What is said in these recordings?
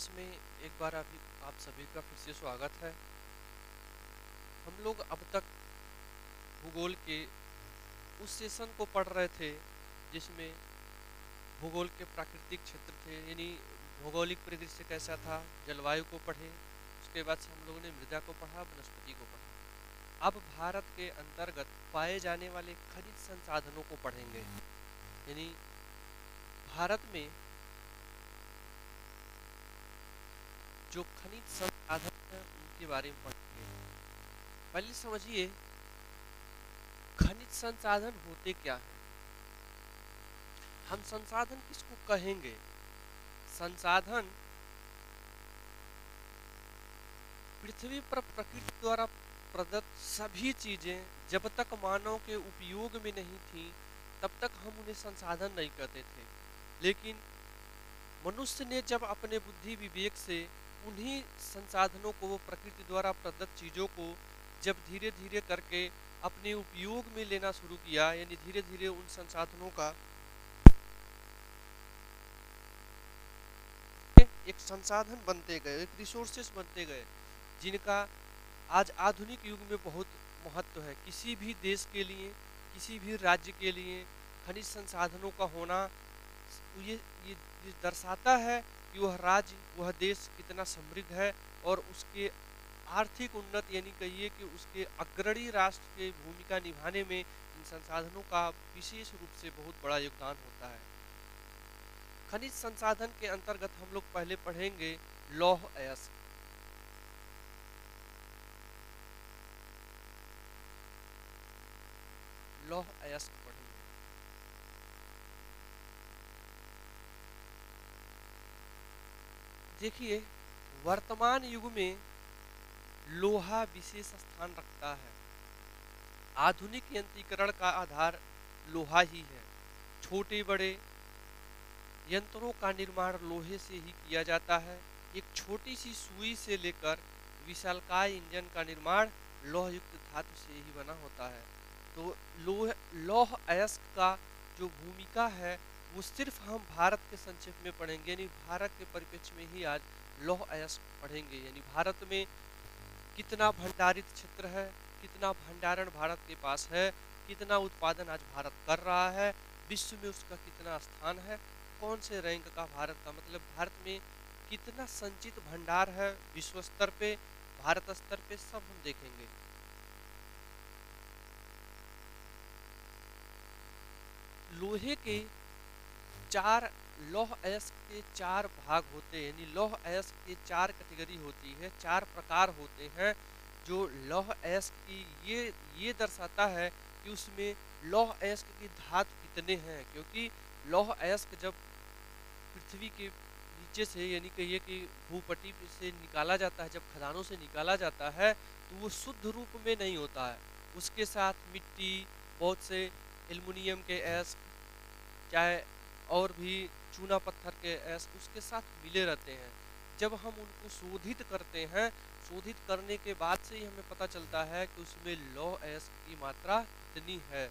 Class में एक बार अभी आप सभी का फिर से स्वागत है। हम लोग अब तक भूगोल के उस सेशन को पढ़ रहे थे जिसमें भूगोल के प्राकृतिक क्षेत्र थे, यानी भौगोलिक परिदृश्य कैसा था, जलवायु को पढ़े। उसके बाद से हम लोगों ने मृदा को पढ़ा, वनस्पति को पढ़ा। अब भारत के अंतर्गत पाए जाने वाले खनिज संसाधनों को पढ़ेंगे, यानी भारत में जो खनिज संसाधन हैं उनके बारे में पढ़ेंगे। पहले समझिए खनिज संसाधन होते क्या हैं। हम संसाधन किसको कहेंगे? संसाधन पृथ्वी पर प्रकृति द्वारा प्रदत्त सभी चीजें जब तक मानव के उपयोग में नहीं थी तब तक हम उन्हें संसाधन नहीं कहते थे। लेकिन मनुष्य ने जब अपने बुद्धि विवेक से उन्हीं संसाधनों को, वो प्रकृति द्वारा प्रदत्त चीजों को जब धीरे धीरे करके अपने उपयोग में लेना शुरू किया, यानी धीरे धीरे उन संसाधनों का एक संसाधन बनते गए, एक रिसोर्सेस बनते गए, जिनका आज आधुनिक युग में बहुत महत्व है। किसी भी देश के लिए, किसी भी राज्य के लिए खनिज संसाधनों का होना ये ये, ये दर्शाता है कि वह राज्य, वह देश कितना समृद्ध है और उसके आर्थिक उन्नत, यानी कहिए कि उसके अग्रणी राष्ट्र की भूमिका निभाने में इन संसाधनों का विशेष रूप से बहुत बड़ा योगदान होता है। खनिज संसाधन के अंतर्गत हम लोग पहले पढ़ेंगे लौह अयस्क। लौह अयस्क पढ़ेंगे। देखिए, वर्तमान युग में लोहा विशेष स्थान रखता है। आधुनिक यंत्रीकरण का आधार लोहा ही है। छोटे बड़े यंत्रों का निर्माण लोहे से ही किया जाता है। एक छोटी सी सुई से लेकर विशालकाय इंजन का निर्माण लौह युक्त धातु से ही बना होता है। तो लौह अयस्क का जो भूमिका है वो सिर्फ हम भारत के संक्षेप में पढ़ेंगे, यानी भारत के परिप्रेक्ष्य में ही आज लौह अयस्क पढ़ेंगे। यानी भारत में कितना भंडारित क्षेत्र है, कितना भंडारण भारत के पास है, कितना उत्पादन आज भारत कर रहा है, विश्व में उसका कितना स्थान है, कौन से रैंक का भारत का, मतलब भारत में कितना संचित भंडार है विश्व स्तर पे, भारत स्तर पे, सब हम देखेंगे। लोहे के चार, लौह अयस्क के चार भाग होते हैं, यानी लौह अयस्क के चार कैटेगरी होती है, चार प्रकार होते हैं। जो लौह अयस्क की ये दर्शाता है कि उसमें लौह अयस्क की धातु कितने हैं, क्योंकि लौह अयस्क जब पृथ्वी के नीचे से, यानी कहिए कि भूपट्टी से निकाला जाता है, जब खदानों से निकाला जाता है तो वो शुद्ध रूप में नहीं होता है। उसके साथ मिट्टी, बहुत से एल्युमिनियम के अयस्क, चाहे और भी चूना पत्थर के अयस्क उसके साथ मिले रहते हैं। जब हम उनको शोधित करते हैं, शोधित करने के बाद से ही हमें पता चलता है कि उसमें लौह अयस्क की मात्रा कितनी है।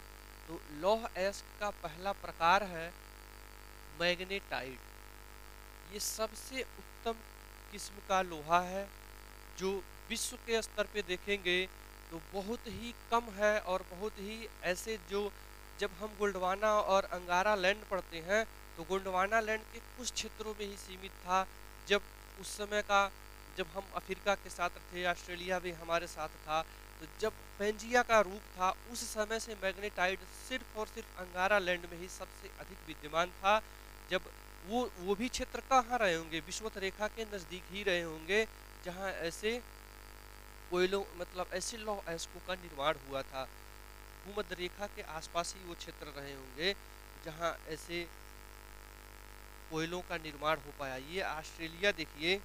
तो लौह अयस्क का पहला प्रकार है मैग्नेटाइट। ये सबसे उत्तम किस्म का लोहा है जो विश्व के स्तर पे देखेंगे तो बहुत ही कम है, और बहुत ही ऐसे जो, जब हम गोंडवाना और अंगारा लैंड पढ़ते हैं तो गोंडवाना लैंड के कुछ क्षेत्रों में ही सीमित था। जब उस समय का, जब हम अफ्रीका के साथ थे, ऑस्ट्रेलिया भी हमारे साथ था, तो जब पेंजिया का रूप था उस समय से मैग्नेटाइट सिर्फ और सिर्फ अंगारा लैंड में ही सबसे अधिक विद्यमान था। जब वो भी क्षेत्र कहाँ रहे होंगे, विषुवत रेखा के नज़दीक ही रहे होंगे जहाँ ऐसे कोयलों, मतलब ऐसे लौह अयस्कों का निर्माण हुआ था। भूमध्य रेखा के आसपास ही वो क्षेत्र रहे होंगे जहाँ ऐसे कोयलों का निर्माण हो पाया। ये ऑस्ट्रेलिया देखिए,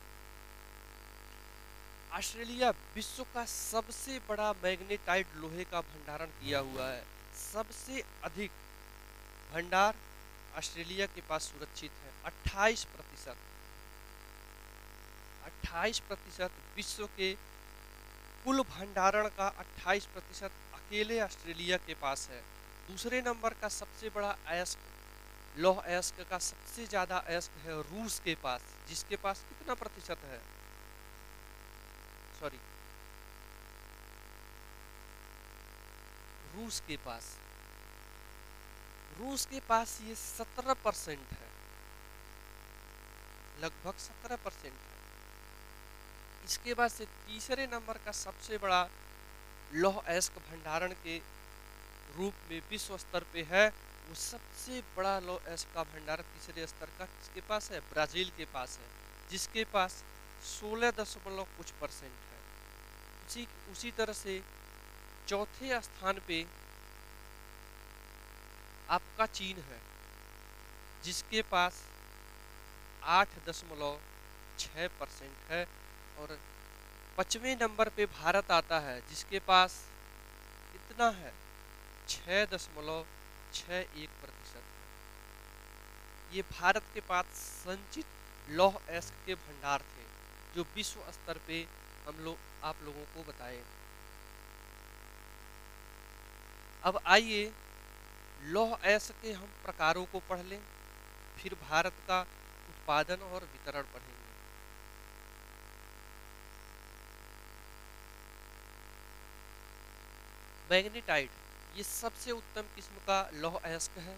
ऑस्ट्रेलिया विश्व का सबसे बड़ा मैग्नेटाइट लोहे का भंडारण किया हुआ है। सबसे अधिक भंडार ऑस्ट्रेलिया के पास सुरक्षित है, 28%। 28% विश्व के कुल भंडारण का 28% अकेले ऑस्ट्रेलिया के पास है। दूसरे नंबर का सबसे बड़ा अयस्क लौह अयस्क का सबसे ज्यादा अयस्क है रूस के पास, जिसके पास कितना प्रतिशत है, सॉरी, रूस के पास, रूस के पास ये 17% है, लगभग 17% है। इसके बाद से तीसरे नंबर का सबसे बड़ा लौह अयस्क भंडारण के रूप में विश्व स्तर पे है, वो सबसे बड़ा लौह अयस्क का भंडारण तीसरे स्तर का किसके पास है, ब्राजील के पास है, जिसके पास 16 दशमलव कुछ परसेंट है। उसी उसी तरह से चौथे स्थान पे आपका चीन है, जिसके पास 8.6% है। और 5वें नंबर पे भारत आता है, जिसके पास कितना है, 6.61% है। ये भारत के पास संचित लौह अयस्क के भंडार थे, जो विश्व स्तर पे हम लोग आप लोगों को बताए। अब आइए लौह अयस्क के हम प्रकारों को पढ़ लें, फिर भारत का उत्पादन और वितरण पढ़ेंगे। मैग्नेटाइट ये सबसे उत्तम किस्म का लौह अयस्क है।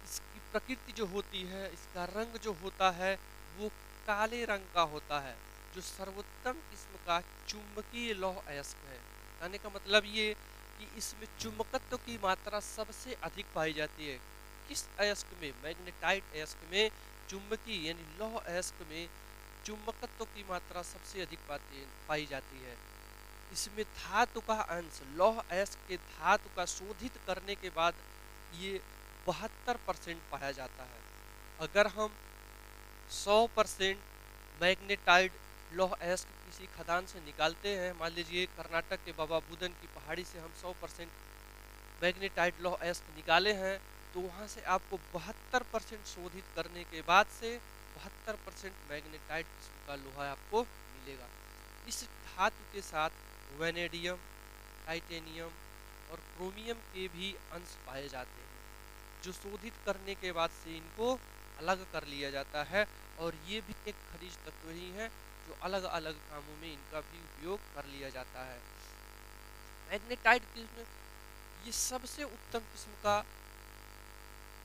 इसकी प्रकृति जो होती है, इसका रंग जो होता है वो काले रंग का होता है, जो सर्वोत्तम किस्म का चुंबकीय लौह अयस्क है। कहने का मतलब ये कि इसमें चुंबकत्व की मात्रा सबसे अधिक पाई जाती है। किस अयस्क में, मैग्नेटाइट अयस्क में चुंबकीय यानी लौह अयस्क में चुंबकत्व की मात्रा सबसे अधिक पाई जाती है। इसमें धातु का अंश, लौह अयस्क के धातु का शोधित करने के बाद ये 72% पाया जाता है। अगर हम 100% मैग्नेटाइड लौह अयस्क किसी खदान से निकालते हैं, मान लीजिए कर्नाटक के बाबा बुदन की पहाड़ी से हम 100% मैग्नेटाइड लौह अयस्क निकाले हैं, तो वहाँ से आपको 72% शोधित करने के बाद से 72% मैग्नेटाइड किस्म का लोहा आपको मिलेगा। इस धातु के साथ वेनेडियम, टाइटेनियम और क्रोमियम के भी अंश पाए जाते हैं, जो शोधित करने के बाद से इनको अलग कर लिया जाता है। और ये भी एक खनिज तत्व ही है जो अलग अलग कामों में इनका भी उपयोग कर लिया जाता है। मैग्नेटाइट किस्म ये सबसे उत्तम किस्म का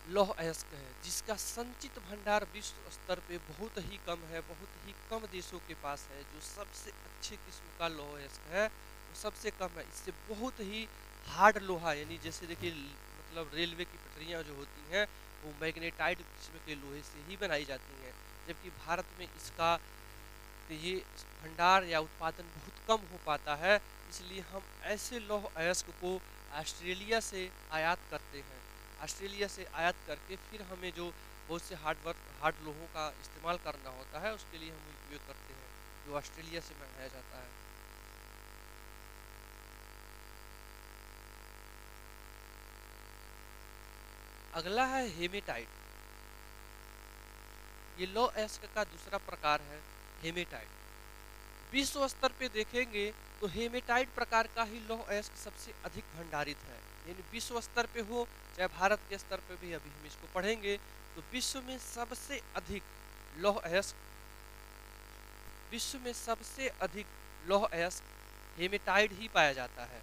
लौह अयस्क है, जिसका संचित भंडार विश्व स्तर पे बहुत ही कम है, बहुत ही कम देशों के पास है। जो सबसे अच्छे किस्म का लौह अयस्क है वो सबसे कम है। इससे बहुत ही हार्ड लोहा, यानी जैसे देखिए मतलब रेलवे की पटरियाँ जो होती हैं वो मैग्नेटाइट किस्म के लोहे से ही बनाई जाती हैं, जबकि भारत में इसका ये भंडार या उत्पादन बहुत कम हो पाता है। इसलिए हम ऐसे लौह अयस्क को ऑस्ट्रेलिया से आयात करते हैं। ऑस्ट्रेलिया से आयात करके फिर हमें जो बहुत से हार्ड लोहों का इस्तेमाल करना होता है, उसके लिए हम उपयोग करते हैं, जो ऑस्ट्रेलिया से मंगाया जाता है। अगला है हेमेटाइट। ये लौह अयस्क का दूसरा प्रकार है हेमेटाइट। विश्व स्तर पे देखेंगे तो हेमेटाइट प्रकार का ही लौह अयस्क सबसे अधिक भंडारित है, यानी विश्व स्तर पे हो चाहे भारत के स्तर पे भी, अभी हम इसको पढ़ेंगे। तो विश्व में सबसे अधिक लौह अयस्क, विश्व में सबसे अधिक लौह अयस्क हेमेटाइट ही पाया जाता है,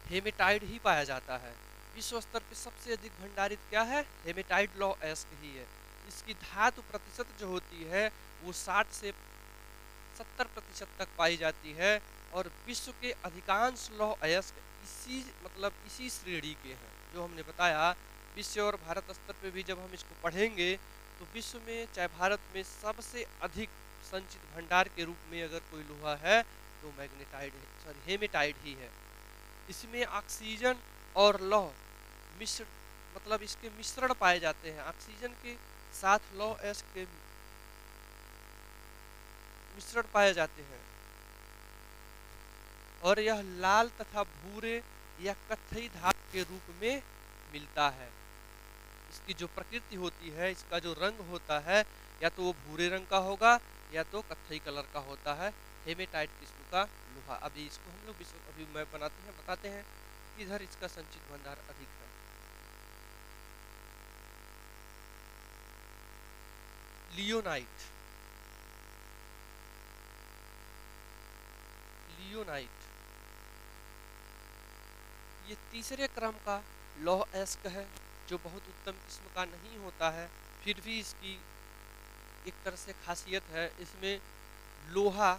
हेमेटाइट ही पाया जाता है। विश्व स्तर पे सबसे अधिक भंडारित क्या है, हेमेटाइट लौह अयस्क ही है। इसकी धातु प्रतिशत जो होती है वो 60 से 70% तक पाई जाती है। और विश्व के अधिकांश लौह अयस्क इसी श्रेणी के हैं जो हमने बताया। विश्व और भारत स्तर पे भी जब हम इसको पढ़ेंगे तो विश्व में चाहे भारत में सबसे अधिक संचित भंडार के रूप में अगर कोई लोहा है तो मैग्नेटाइट, सॉरी हेमेटाइट ही है। इसमें ऑक्सीजन और लौह मिश्र मतलब इसके मिश्रण पाए जाते हैं। ऑक्सीजन के साथ लौह अयस्क के मिश्रण पाए जाते हैं और यह लाल तथा भूरे या कत्थई धातु के रूप में मिलता है। इसकी जो प्रकृति होती है, इसका जो रंग होता है, या तो वो भूरे रंग का होगा या तो कत्थई कलर का होता है। हेमेटाइट किस्म का लोहा। अभी इसको हम लोग अभी मैप बताते हैं किधर इसका संचित भंडार अधिक है। लियोनाइट, लियोनाइट ये तीसरे क्रम का लौह अयस्क है, जो बहुत उत्तम किस्म का नहीं होता है, फिर भी इसकी एक तरह से खासियत है। इसमें लोहा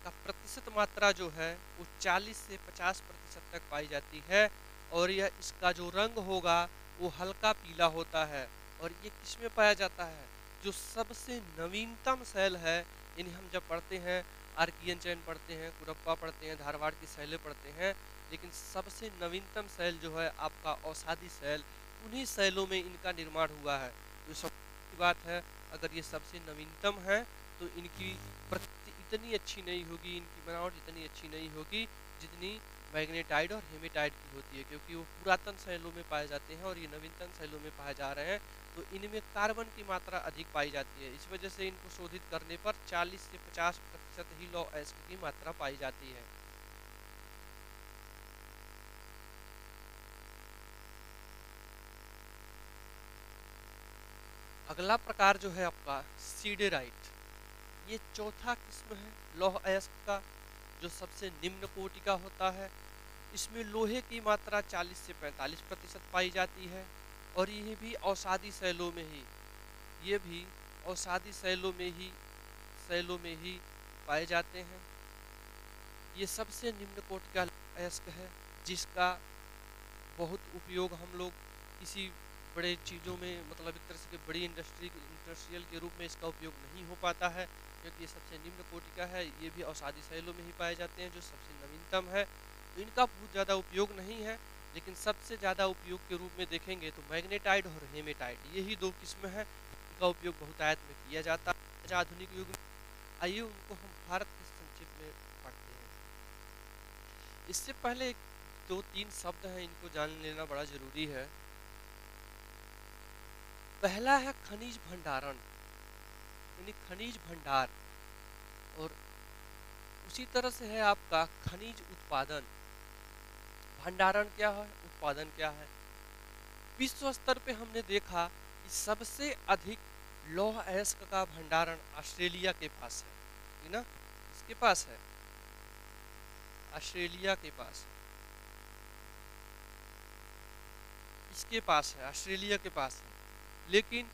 का प्रतिशत मात्रा जो है वो 40 से 50% तक पाई जाती है, और यह इसका जो रंग होगा वो हल्का पीला होता है। और ये किसमें पाया जाता है? जो सबसे नवीनतम सेल है, इन्हें हम जब पढ़ते हैं, आर्कियन चैन पढ़ते हैं, कुरप्पा पढ़ते हैं, धारवाड़ की सेलें पढ़ते हैं, लेकिन सबसे नवीनतम सेल जो है आपका औषधि सेल, उन्हीं सेलों में इनका निर्माण हुआ है। जो सबकी बात है, अगर ये सबसे नवीनतम है तो इनकी इतनी अच्छी नहीं होगी, इनकी बनावट इतनी अच्छी नहीं होगी जितनी मैग्नेटाइड और हेमेटाइड की होती है, क्योंकि वो पुरातन शैलों में पाए जाते हैं और ये नवीनतम शैलों में पाए जा रहे हैं, तो इनमें कार्बन की मात्रा अधिक पाई जाती है। इस वजह से इनको शोधित करने पर 40 से 50% ही लौह अयस्क की मात्रा पाई जाती है। अगला प्रकार जो है आपका सीडेराइट, ये चौथा किस्म है लौह अयस्क का, जो सबसे निम्न कोटि का होता है। इसमें लोहे की मात्रा 40 से 45% पाई जाती है, और ये भी औषधि शैलों में ही, ये भी औषधि शैलों में ही पाए जाते हैं। ये सबसे निम्न कोटि का अयस्क है, जिसका बहुत उपयोग हम लोग किसी बड़े चीज़ों में, मतलब एक तरह से बड़ी इंडस्ट्रियल के रूप में इसका उपयोग नहीं हो पाता है, क्योंकि ये सबसे निम्न कोटि का है। ये भी औषधि शैलों में ही पाए जाते हैं, जो सबसे नवीनतम है। तो इनका बहुत ज़्यादा उपयोग नहीं है, लेकिन सबसे ज़्यादा उपयोग के रूप में देखेंगे तो मैग्नेटाइड और हेमेटाइड, यही दो किस्म है। इनका उपयोग बहुतायत में किया जाता है आधुनिक युग में। आइए उनको हम भारत के संक्षिप्त में पढ़ते हैं। इससे पहले दो तीन शब्द हैं, इनको जान लेना बड़ा जरूरी है। पहला है खनिज भंडारण, यानी खनिज भंडार, और उसी तरह से है आपका खनिज उत्पादन। भंडारण क्या है, उत्पादन क्या है? विश्व स्तर पे हमने देखा कि सबसे अधिक लौह अयस्क का भंडारण ऑस्ट्रेलिया के पास है ना? इसके पास है, ऑस्ट्रेलिया के पास, इसके पास है, ऑस्ट्रेलिया के पास है। लेकिन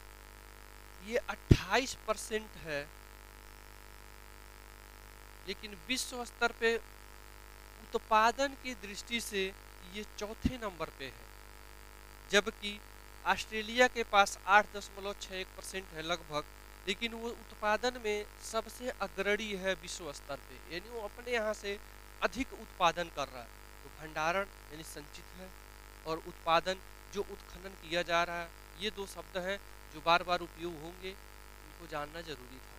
ये 28% है, लेकिन विश्व स्तर पे उत्पादन की दृष्टि से ये चौथे नंबर पे है, जबकि ऑस्ट्रेलिया के पास 8.61% है लगभग, लेकिन वो उत्पादन में सबसे अग्रणी है विश्व स्तर पे, यानी वो अपने यहाँ से अधिक उत्पादन कर रहा है। तो भंडारण यानी संचित है, और उत्पादन जो उत्खनन किया जा रहा है, ये दो शब्द हैं जो बार बार उपयोग होंगे, इनको जानना जरूरी था।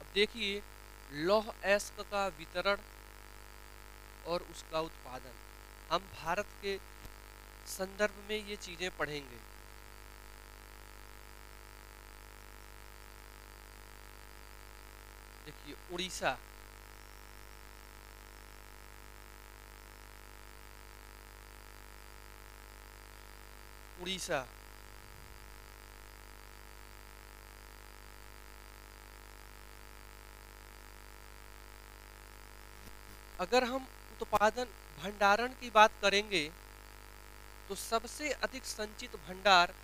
अब देखिए लौह अयस्क का वितरण और उसका उत्पादन, हम भारत के संदर्भ में ये चीजें पढ़ेंगे। देखिए उड़ीसा, उड़ीसा अगर हम उत्पादन भंडारण की बात करेंगे तो सबसे अधिक संचित भंडार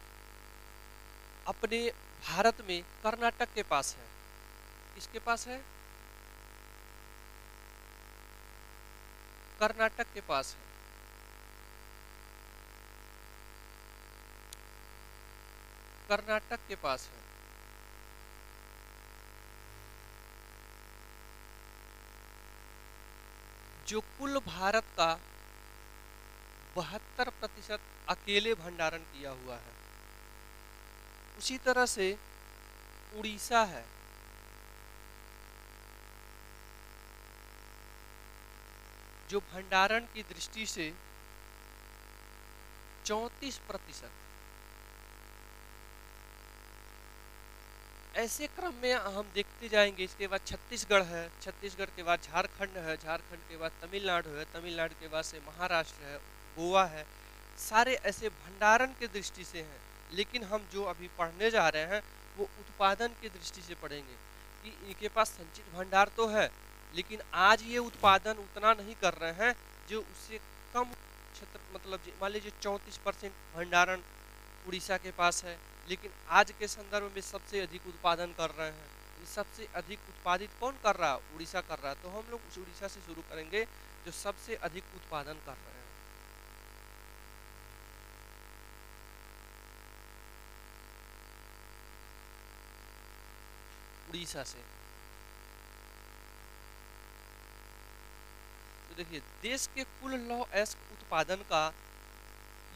अपने भारत में कर्नाटक के पास है। किसके पास है? कर्नाटक के पास है। कर्नाटक के पास है। जो कुल भारत का 72% अकेले भंडारण किया हुआ है। उसी तरह से उड़ीसा है, जो भंडारण की दृष्टि से 34%, ऐसे क्रम में हम देखते जाएंगे। इसके बाद छत्तीसगढ़ है, छत्तीसगढ़ के बाद झारखंड है, झारखंड के बाद तमिलनाडु है, तमिलनाडु के बाद से महाराष्ट्र है, गोवा है। सारे ऐसे भंडारण के दृष्टि से हैं, लेकिन हम जो अभी पढ़ने जा रहे हैं वो उत्पादन की दृष्टि से पढ़ेंगे कि इनके पास संचित भंडार तो है, लेकिन आज ये उत्पादन उतना नहीं कर रहे हैं जो उससे कम क्षेत्र, मतलब मान लीजिए 34% भंडारण उड़ीसा के पास है, लेकिन आज के संदर्भ में सबसे अधिक उत्पादन कर रहे हैं। सबसे अधिक उत्पादित कौन कर रहा है? उड़ीसा कर रहा है। तो हम लोग उस उड़ीसा से शुरू करेंगे जो सबसे अधिक उत्पादन कर रहे हैं। उड़ीसा से तो देखिए, देश के कुल लौह अयस्क उत्पादन का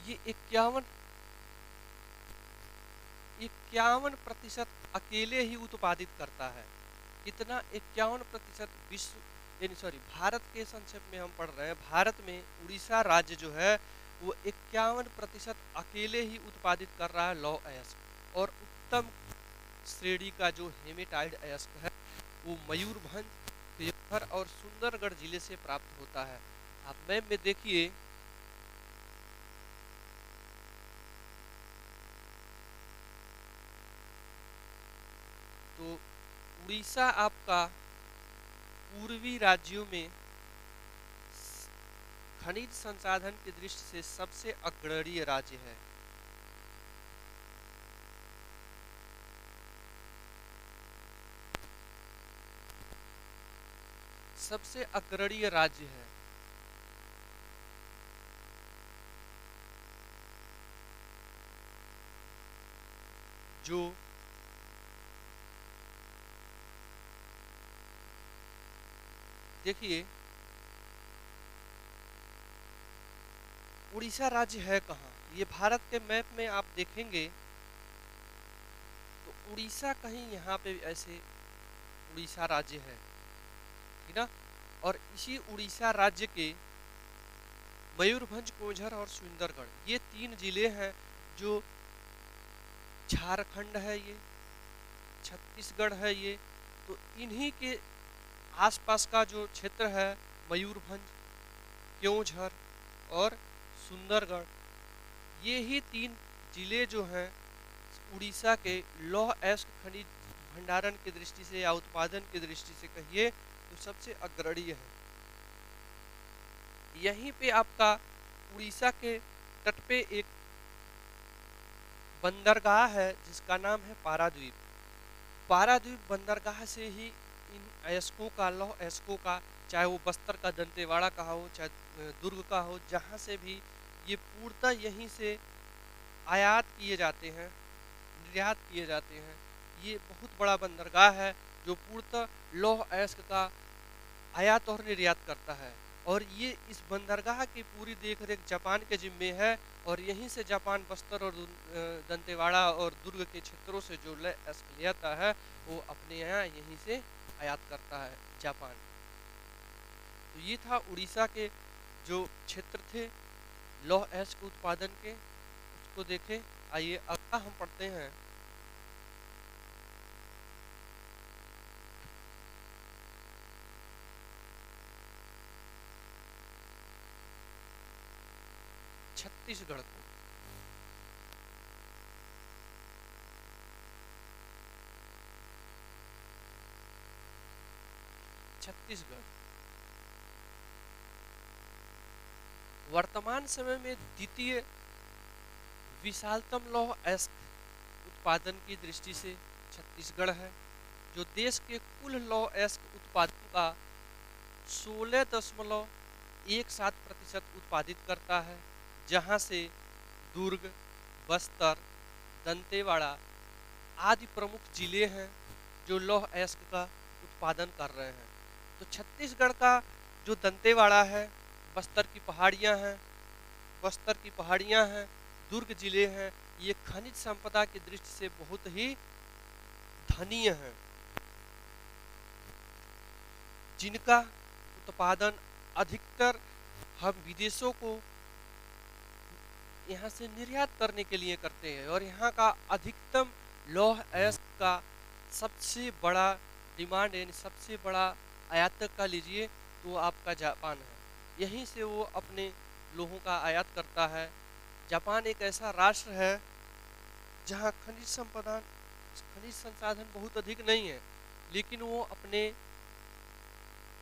ये 51% अकेले ही उत्पादित करता है। कितना? 51% विश्व, यानी सॉरी, भारत के संक्षेप में हम पढ़ रहे हैं। भारत में उड़ीसा राज्य जो है वो 51% अकेले ही उत्पादित कर रहा है लौह अयस्क। और उत्तम श्रेणी का जो हेमेटाइड अयस्क है वो मयूरभंज, देवघर और सुंदरगढ़ जिले से प्राप्त होता है। आप मैप में देखिए, तो उड़ीसा आपका पूर्वी राज्यों में खनिज संसाधन की दृष्टि से सबसे अग्रणी राज्य है। सबसे अग्रणी राज्य है। जो देखिए, उड़ीसा राज्य है कहाँ? ये भारत के मैप में आप देखेंगे तो उड़ीसा कहीं यहाँ पे ऐसे उड़ीसा राज्य है, ठीक ना। और इसी उड़ीसा राज्य के मयूरभंज, कोझर और सुंदरगढ़, ये 3 जिले हैं जो झारखंड है, ये छत्तीसगढ़ है ये, तो इन्हीं के आसपास का जो क्षेत्र है मयूरभंज, क्योंझर और सुंदरगढ़, ये ही 3 जिले जो हैं उड़ीसा के लौह अयस्क खनिज भंडारण की दृष्टि से या उत्पादन की दृष्टि से कहिए तो सबसे अग्रणी है। यहीं पे आपका उड़ीसा के तट पे एक बंदरगाह है जिसका नाम है पारादीप। पारादीप बंदरगाह से ही इन अयस्कों का, लौह अयस्कों का, चाहे वो बस्तर का दंतेवाड़ा का हो, चाहे दुर्ग का हो, जहाँ से भी ये पूर्णतः यहीं से आयात किए जाते हैं, निर्यात किए जाते हैं। ये बहुत बड़ा बंदरगाह है जो पूर्णतः लौह अयस्क का आयात और निर्यात करता है। और ये इस बंदरगाह की पूरी देखरेख जापान के जिम्मे है, और यहीं से जापान बस्तर और दंतेवाड़ा और दुर्ग के क्षेत्रों से जो लौह अयस्क ले आता है वो अपने यहाँ यहीं से आयात करता है जापान। तो ये था उड़ीसा के जो क्षेत्र थे लौह अयस्क उत्पादन के, उसको देखें। आइए अगला हम पढ़ते हैं छत्तीसगढ़ को। छत्तीसगढ़ वर्तमान समय में द्वितीय विशालतम लौह अयस्क उत्पादन की दृष्टि से छत्तीसगढ़ है, जो देश के कुल लौह अयस्क उत्पादन का 16.17% उत्पादित करता है, जहां से दुर्ग, बस्तर, दंतेवाड़ा आदि प्रमुख जिले हैं जो लौह अयस्क का उत्पादन कर रहे हैं। तो छत्तीसगढ़ का जो दंतेवाड़ा है, बस्तर की पहाड़ियां हैं, दुर्ग जिले हैं, ये खनिज संपदा की दृष्टि से बहुत ही धनीय हैं, जिनका उत्पादन अधिकतर हम विदेशों को यहाँ से निर्यात करने के लिए करते हैं। और यहाँ का अधिकतम लौह अयस्क का सबसे बड़ा डिमांड यानी सबसे बड़ा आयातक का लीजिए तो आपका जापान है। यहीं से वो अपने लोगों का आयात करता है। जापान एक ऐसा राष्ट्र है जहाँ खनिज संसाधन बहुत अधिक नहीं है, लेकिन वो अपने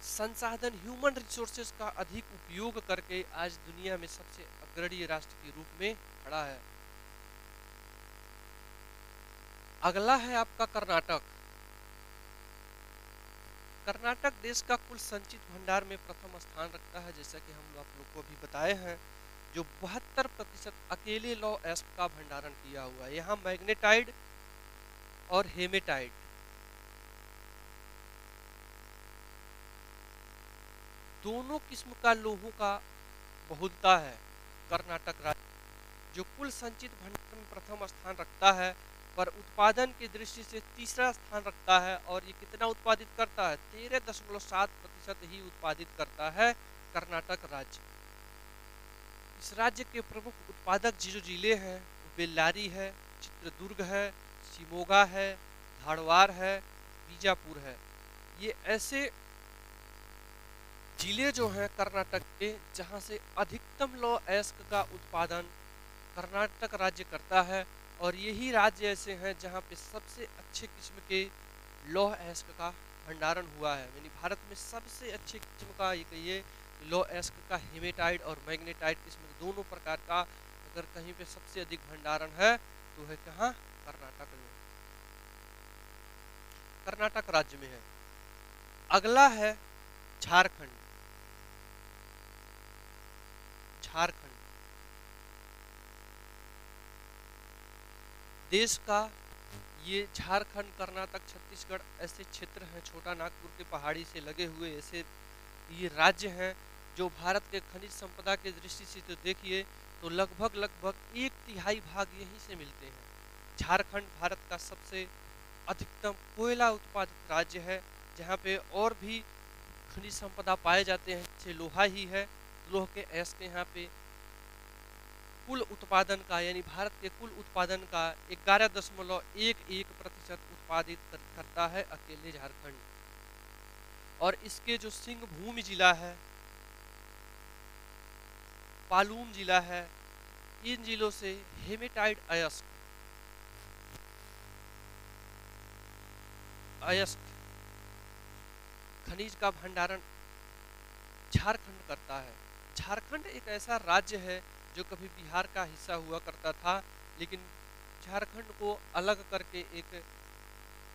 संसाधन ह्यूमन रिसोर्सेज का अधिक उपयोग करके आज दुनिया में सबसे अग्रणी राष्ट्र के रूप में खड़ा है। अगला है आपका कर्नाटक। कर्नाटक देश का कुल संचित भंडार में प्रथम स्थान रखता है, जैसा कि हम आप लोग को अभी बताए हैं, जो 72% अकेले लौ एस्प का भंडारण किया हुआ है। यहाँ मैग्नेटाइड और हेमेटाइड दोनों किस्म का लोहों का बहुलता है। कर्नाटक राज्य जो कुल संचित भंडार में प्रथम स्थान रखता है, पर उत्पादन की दृष्टि से तीसरा स्थान रखता है। और ये कितना उत्पादित करता है? 13.7% ही उत्पादित करता है कर्नाटक राज्य। इस राज्य के प्रमुख उत्पादक जो जिले हैं वो बेल्लारी है, चित्रदुर्ग है, शिमोगा है, धारवाड़ है, बीजापुर है। ये ऐसे जिले जो हैं कर्नाटक के जहां से अधिकतम लौ एस्क का उत्पादन कर्नाटक राज्य करता है। और यही राज्य ऐसे हैं जहां पे सबसे अच्छे किस्म के लौह एस्क का भंडारण हुआ है। यानी भारत में सबसे अच्छे किस्म का ये लौह एस्क का हेमेटाइड और मैग्नेटाइड किस्म दोनों प्रकार का अगर कहीं पे सबसे अधिक भंडारण है तो है कहाँ? कर्नाटक में, कर्नाटक राज्य में है। अगला है झारखंड। झारखंड देश का ये झारखंड, कर्नाटक, छत्तीसगढ़ ऐसे क्षेत्र हैं, छोटा नागपुर के पहाड़ी से लगे हुए ऐसे ये राज्य हैं जो भारत के खनिज संपदा की दृष्टि से तो देखिए तो लगभग लगभग 1/3 भाग यहीं से मिलते हैं। झारखंड भारत का सबसे अधिकतम कोयला उत्पादित राज्य है, जहाँ पे और भी खनिज संपदा पाए जाते हैं, जैसे लोहा ही है। लोह के ऐसे यहाँ पे कुल उत्पादन का यानी भारत के कुल उत्पादन का 11.11% उत्पादित करता है अकेले झारखंड। और इसके जो सिंहभूम जिला है, पालूम जिला है, इन जिलों से हेमेटाइड अयस्क खनिज का भंडारण झारखंड करता है। झारखंड एक ऐसा राज्य है जो कभी बिहार का हिस्सा हुआ करता था, लेकिन झारखंड को अलग करके एक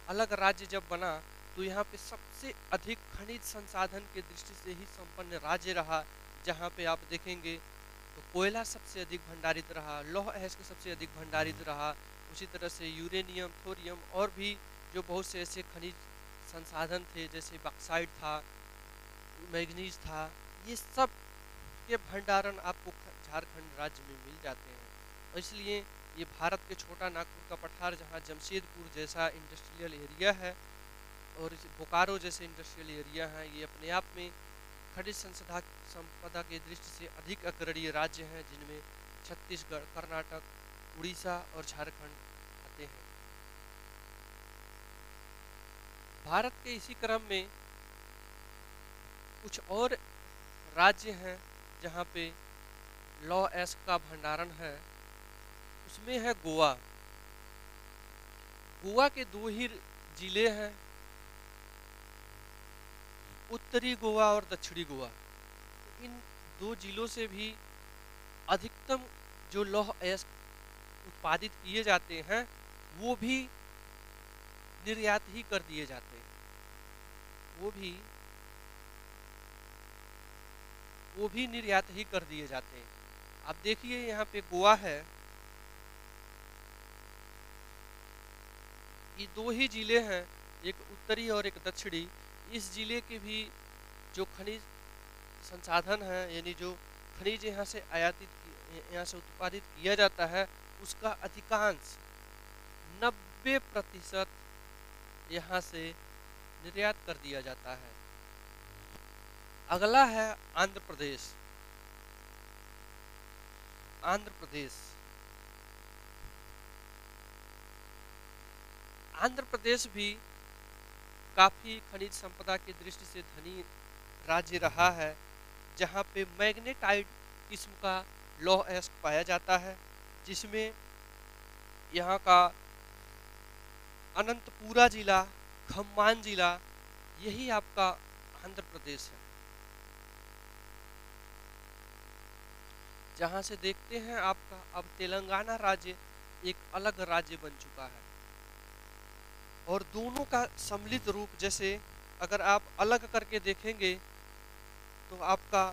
अलग राज्य जब बना तो यहाँ पे सबसे अधिक खनिज संसाधन के दृष्टि से ही संपन्न राज्य रहा। जहाँ पे आप देखेंगे तो कोयला सबसे अधिक भंडारित रहा, लौह अयस्क सबसे अधिक भंडारित रहा, उसी तरह से यूरेनियम, थोरियम और भी जो बहुत से ऐसे खनिज संसाधन थे, जैसे बॉक्साइट था, मैग्नीज था, ये सब के भंडारण आपको झारखंड राज्य में मिल जाते हैं। और इसलिए ये भारत के छोटा नागपुर का पठार, जहाँ जमशेदपुर जैसा इंडस्ट्रियल एरिया है और बोकारो जैसे इंडस्ट्रियल एरिया है, ये अपने आप में खनिज संपदा की दृष्टि से अधिक अग्रणी राज्य हैं, जिनमें छत्तीसगढ़, कर्नाटक, उड़ीसा और झारखंड आते हैं। भारत के इसी क्रम में कुछ और राज्य हैं जहाँ पे लौ एस्क का भंडारण है। उसमें है गोवा। गोवा के 2 ही जिले हैं, उत्तरी गोवा और दक्षिणी गोवा। इन 2 जिलों से भी अधिकतम जो लौह अयस्क उत्पादित किए जाते हैं वो भी निर्यात ही कर दिए जाते हैं। वो भी निर्यात ही कर दिए जाते हैं। आप देखिए यहाँ पे गोवा है, ये 2 ही जिले हैं, एक उत्तरी और एक दक्षिणी। इस जिले के भी जो खनिज संसाधन है यानी जो खनिज यहाँ से यहाँ से उत्पादित किया जाता है, उसका अधिकांश 90% यहाँ से निर्यात कर दिया जाता है। अगला है आंध्र प्रदेश। आंध्र प्रदेश आंध्र प्रदेश भी काफ़ी खनिज संपदा की दृष्टि से धनी राज्य रहा है, जहाँ पे मैग्नेटाइट किस्म का लौह अयस्क पाया जाता है, जिसमें यहाँ का अनंतपुरा जिला, खम्मान जिला, यही आपका आंध्र प्रदेश है। जहाँ से देखते हैं आपका अब तेलंगाना राज्य एक अलग राज्य बन चुका है, और दोनों का सम्मिलित रूप, जैसे अगर आप अलग करके देखेंगे तो आपका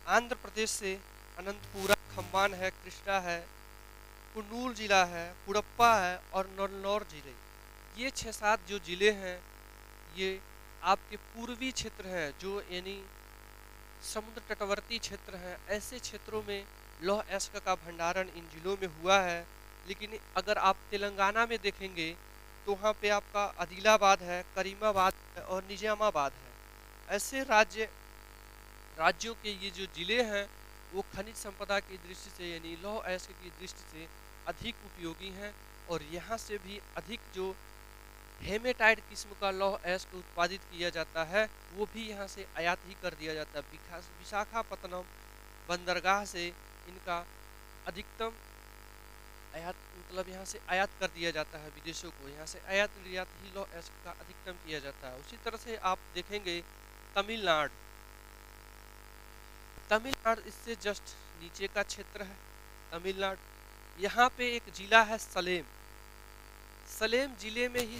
आंध्र प्रदेश से अनंतपुरा, खम्मान है, कृष्णा है, कुर्नूल जिला है, कुड़प्पा है और नरनौर जिले, ये 6-7 जो जिले हैं, ये आपके पूर्वी क्षेत्र हैं, जो यानी समुद्र तटवर्ती क्षेत्र हैं। ऐसे क्षेत्रों में लौह अयस्क का भंडारण इन जिलों में हुआ है। लेकिन अगर आप तेलंगाना में देखेंगे तो वहाँ पे आपका आदिलाबाद है, करीमाबाद है और निजामाबाद है। ऐसे राज्यों के ये जो जिले हैं, वो खनिज संपदा की दृष्टि से यानी लौह अयस्क की दृष्टि से अधिक उपयोगी हैं, और यहाँ से भी अधिक जो हेमेटाइट किस्म का लौह अयस्क उत्पादित किया जाता है, वो भी यहाँ से आयात ही कर दिया जाता है। विशाखापत्तनम बंदरगाह से इनका अधिकतम आयात, मतलब यहाँ से आयात कर दिया जाता है विदेशों को, यहाँ से आयात निर्यात ही लौह अयस्क का अधिकतम किया जाता है। उसी तरह से आप देखेंगे तमिलनाडु, तमिलनाडु इससे जस्ट नीचे का क्षेत्र है तमिलनाडु। यहाँ पे एक जिला है सलेम, सलेम जिले में ही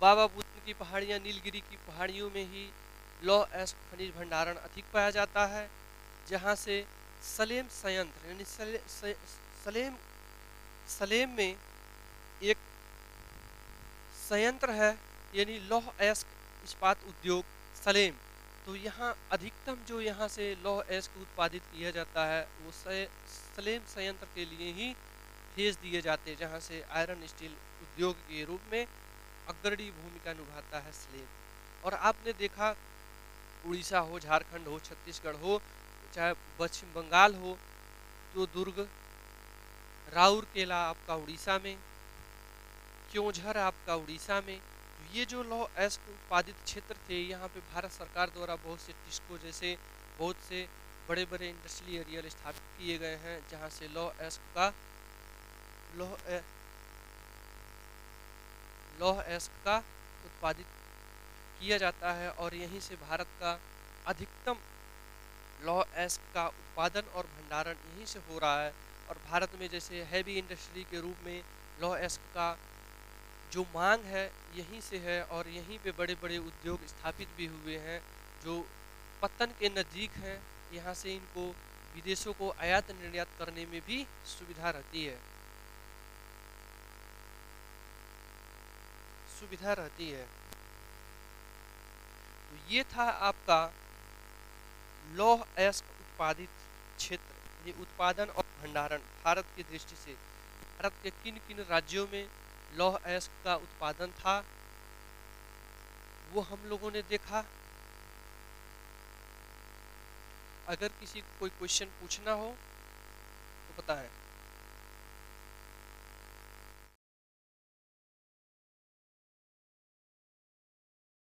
बाबा बुदन की पहाड़ियाँ, नीलगिरी की पहाड़ियों में ही लौह अयस्क खनिज भंडारण अधिक पाया जाता है, जहाँ से सलेम संयंत्र यानी सलेम सलेम में एक संयंत्र है, यानी लौह अयस्क इस्पात उद्योग सलेम। तो यहाँ अधिकतम जो यहाँ से लौह अयस्क उत्पादित किया जाता है, वो सलेम संयंत्र के लिए ही भेज दिए जाते हैं, जहाँ से आयरन स्टील उद्योग के रूप में अग्रणी भूमिका निभाता है सलेम। और आपने देखा उड़ीसा हो, झारखंड हो, छत्तीसगढ़ हो, चाहे पश्चिम बंगाल हो, तो दुर्ग, राउरकेला आपका उड़ीसा में, क्योंझर आपका उड़ीसा में, तो ये जो लौह अयस्क उत्पादित क्षेत्र थे, यहाँ पे भारत सरकार द्वारा बहुत से टिस्को जैसे बहुत से बड़े बड़े इंडस्ट्रियल एरिया स्थापित किए गए हैं, जहाँ से लौह अयस्क का उत्पादित किया जाता है, और यहीं से भारत का अधिकतम लौह अयस्क का उत्पादन और भंडारण यहीं से हो रहा है। और भारत में जैसे हैवी इंडस्ट्री के रूप में लौह अयस्क का जो मांग है यहीं से है, और यहीं पे बड़े बड़े उद्योग स्थापित भी हुए हैं जो पत्तन के नज़दीक हैं। यहाँ से इनको विदेशों को आयात निर्यात करने में भी सुविधा रहती है, तो ये था आपका लौह अयस्क उत्पादित क्षेत्र, ये उत्पादन और भंडारण भारत की दृष्टि से भारत के किन किन राज्यों में लौह अयस्क का उत्पादन था, वो हम लोगों ने देखा। अगर किसी को कोई क्वेश्चन पूछना हो तो बताएं।